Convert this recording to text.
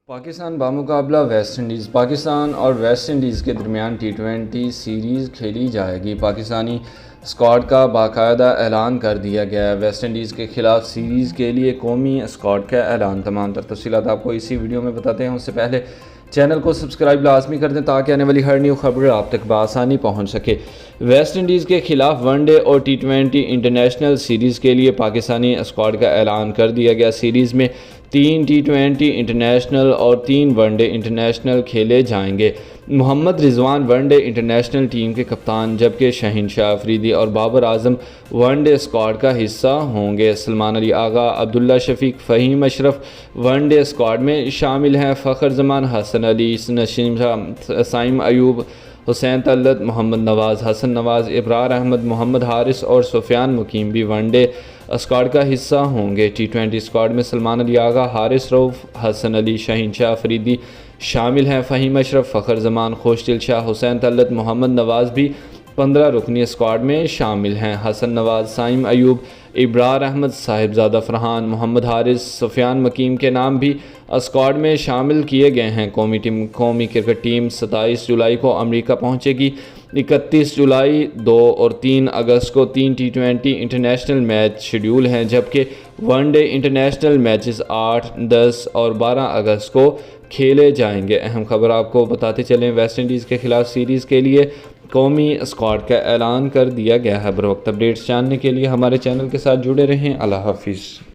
پاکستان بمقابلہ West Indies. Pakistan اور West Indies کے درمیان ٹی20 سیریز کھیلی جائے گی۔ پاکستانی اسکواڈ کا باقاعدہ اعلان کر دیا گیا ہے۔ ویسٹ انڈیز کے خلاف سیریز کے لیے قومی اسکواڈ کا اعلان۔ تمام تر تفصیلات آپ کو اسی ویڈیو میں بتاتے ہیں۔ اس سے پہلے چینل کو سبسکرائب لازمی کر دیں تاکہ آنے والی ہر نیو خبر آپ تک بآسانی پہنچ سکے۔ ویسٹ انڈیز کے خلاف ون ڈے اور ٹی20 انٹرنیشنل سیریز کے لیے پاکستانی اسکواڈ کا اعلان کر دیا گیا۔ سیریز میں 3 ٹی20 انٹرنیشنل اور 3 ون ڈے انٹرنیشنل کھیلے جائیں گے۔ محمد رضوان ون ڈے انٹرنیشنل ٹیم کے کپتان، جبکہ شہنشاہ افریدی اور Babar Azam one day squad کا حصہ ہوں گے۔ سلمان علی آغا، عبداللہ شفیق، فہیم اشرف ون ڈے اسکواڈ میں شامل ہیں۔ فخر زمان، حسن علی، نسیم شاہ، سائم ایوب، حسین طلعت، محمد نواز، حسن نواز، ابرار احمد، محمد حارث اور سفیان مقیم بھی ون ڈے اسکواڈ کا حصہ ہوں گے۔ ٹی20 اسکواڈ میں سلمان علی آغا، حارث رؤف، حسن علی، شہنشاہ افریدی شامل ہیں۔ فہیم اشرف، فخر زمان، خوش دل شاہ، حسین طلعت، محمد نواز بھی 15 رکنی اسکواڈ میں شامل ہیں۔ حسن نواز، سائم ایوب، ابرار احمد، صاحبزادہ فرحان، محمد حارث، سفیان مقیم کے نام بھی اسکواڈ میں شامل کیے گئے ہیں۔ قومی کرکٹ ٹیم 27 جولائی کو امریکہ پہنچے گی۔ 31 جولائی، 2 اور 3 اگست کو 3 ٹی20 انٹرنیشنل میچ شیڈول ہیں، جبکہ ون ڈے انٹرنیشنل میچز 8، 10 اور 12 اگست کو کھیلے جائیں گے۔ اہم خبر آپ کو بتاتے چلیں، ویسٹ انڈیز کے خلاف سیریز کے لیے قومی اسکواڈ کا اعلان کر دیا گیا ہے۔ بروقت اپڈیٹس جاننے کے لیے ہمارے چینل کے ساتھ جڑے رہیں۔ اللہ حافظ۔